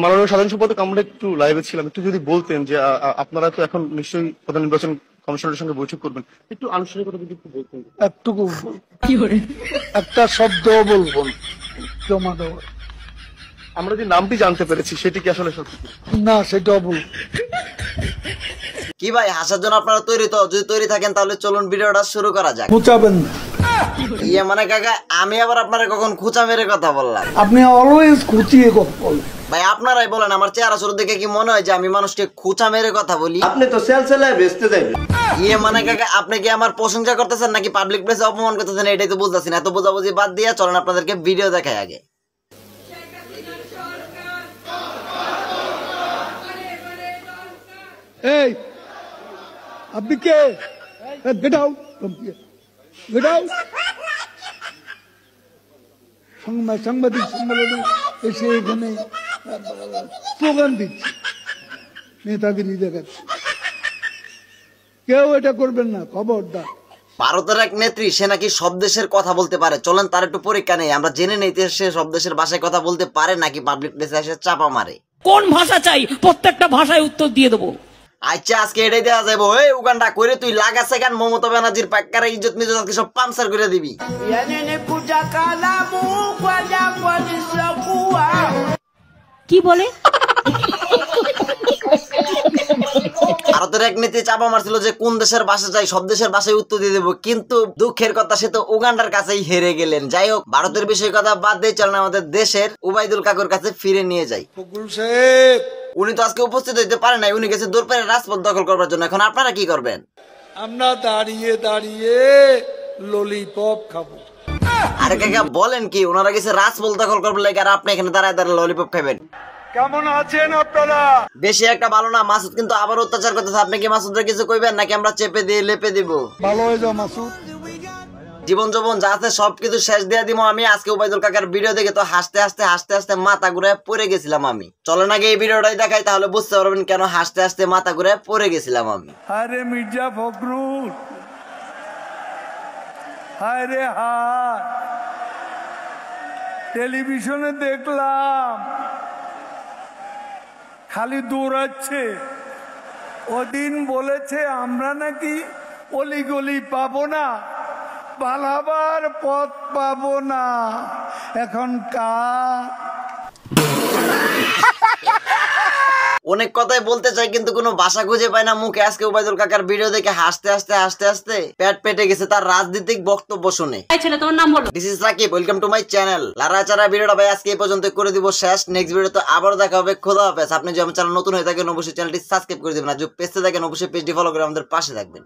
মাননীয় সাধারণ সম্পাদক, আমরা একটু লাইভে ছিলাম, একটু যদি বলতেন যে আপনারা তো এখন নিশ্চয়ই প্রধান নির্বাচন কমিশনারের সঙ্গে বৈঠক করবেন, একটু আনুষ্ঠানিকতা যদি একটু বলতেন। একটুকু একটা শব্দ বলবো না, জমা দেওয়া আমরা যে নামটি জানতে পেরেছি সেটি কি আসলে সত্যি? না, সেটাও বলবো। কি ভাই, হাসার জন্য আপনারা তৈরি তো? যদি তৈরি থাকেন তাহলে চলুন ভিডিওটা শুরু করা যাক। খুঁচাবেন না, ইয়ে মানে কাকা, আমি আবার আপনারা কখন খুঁচা মেরে কথা বললাম? আপনি অলওয়েজ খুঁচিয়ে কথা বলেন। ভাই আপনারাই বলেন, আমার চেহারা শুরু দেখে কি মনে হয় যে আমি মানুষকে খুঁচা মেরে কথা বলি? আপনি তো সেলসেলায় বেচতে যাবেন। ইয়ে মানে কাকা, আপনি কি আমার প্রশংসা করতেছেন নাকি পাবলিক প্লেসে অপমান করতেছেন? এটাই তো বুঝতেছি না। এত বোঝাবুঝি বাদ দিয়ে চলেন আপনাদেরকে ভিডিও দেখাই আগে। এই আপনি কে? Get out, get out. সাংবাদিক সম্মেলনে এসে এখানে স্লোগান দিচ্ছে, নেতাগিরি দেখাচ্ছে। কেউ এটা করবেন না, খবরদার। ভারতের এক নেত্রী, সে নাকি সব দেশের কথা বলতে পারে। চলেন তার একটু পরীক্ষা নেই, আমরা জেনে নেই সে সব দেশের ভাষায় কথা বলতে পারে নাকি পাবলিক প্লেসে এসে চাপা মারে। কোন ভাষা চাই, প্রত্যেকটা ভাষায় উত্তর দিয়ে দেবো। আচ্ছা, আজকে এটাই দেওয়া যাবো। এই উগান্ডা করে তুই লাগাছে গান মমতা ব্যানার্জির পাক্কারা ইজ্জত মিজত আজকে সব পামসার করে দিবি। কি বলে? ভারতের এক নেত্রী চাপা মারছিল যে কোন দেশের ভাষা চাই, সব দেশের ভাষায় উত্তর দিয়ে দেবো, কিন্তু দুঃখের কথা সে তো উগান্ডার কাছেই হেরে গেলেন। যাই হোক, ভারতের বিষয়ে কথা বাদ দিয়ে চলেন আমাদের দেশের উবাইদুল কাকুর কাছে ফিরে নিয়ে যাই। ফখরুল সাহেব, উনি তো আজকে উপস্থিত হইতে পারে নাই, উনি গেছে দূরপাড়ের রাজপথ দখল করবার জন্য। এখন আপনারা কি করবেন? আমরা দাঁড়িয়ে দাঁড়িয়ে ললিপপ খাবো। আরে কাকা বলেন কি, ওনারা গেছে রাজপথ দখল করবার লাগে আর আপনি এখানে দাঁড়ায় দাঁড়ায় ললিপপ খাবেন? কেমন আছেন আপনারা? বেশি একটা ভালো না। মাসুদ কিন্তু আবার অত্যাচার করতেছে। আপনি কি মাসুদরা কিছু কইবেন নাকি আমরা চেপে দিয়ে লেপে দিব? ভালো হয়ে যাও মাসুদ। জীবন যৌবন যা আছে সবকিছু শেষ দিয়ে দিব আমি। আজকে উবাইদুল কাকার ভিডিও দেখে তো হাসতে হাসতে হাসতে হাসতে মাথা ঘুরে পড়ে গেছিলাম আমি। চলেন আগে এই ভিডিওটাই দেখাই, তাহলে বুঝতে পারবেন কেন হাসতে হাসতে মাথা ঘুরে পড়ে গেছিলাম আমি। আরে মির্জা ফখরুল, আরে হায়, টেলিভিশনে দেখলাম খালি দৌড়াচ্ছে। ওদিন বলেছে আমরা নাকি অলিগলি পাবো না, পালাবার পথ পাবো না। এখন অনেক কথাই বলতে চাই কিন্তু কোনো ভাষা খুঁজে পাই না মুখে। আজকে উবাইদুল কাকার ভিডিও দেখে হাসতে হাসতে হাসতে হাসতে পেট পেটে গেছে তার রাজনৈতিক বক্তব্য শুনে। তোমার নাম বলো। This is Rakib, welcome to my channel. লারাচারা ভিডিওটা ভাই আজকে এই পর্যন্ত করে দিব শেষ। নেক্সট ভিডিওতে আবার দেখা হবে। খোদা হাফেজ। আপনি যদি আমার চ্যানেল নতুন হয়ে থাকেন অবশ্যই চ্যানেলটি সাবস্ক্রাইব করে দিবেন, আর যদি পেজে থাকেন অবশ্যই পেজটি ফলো করে আমাদের পাশে থাকবেন।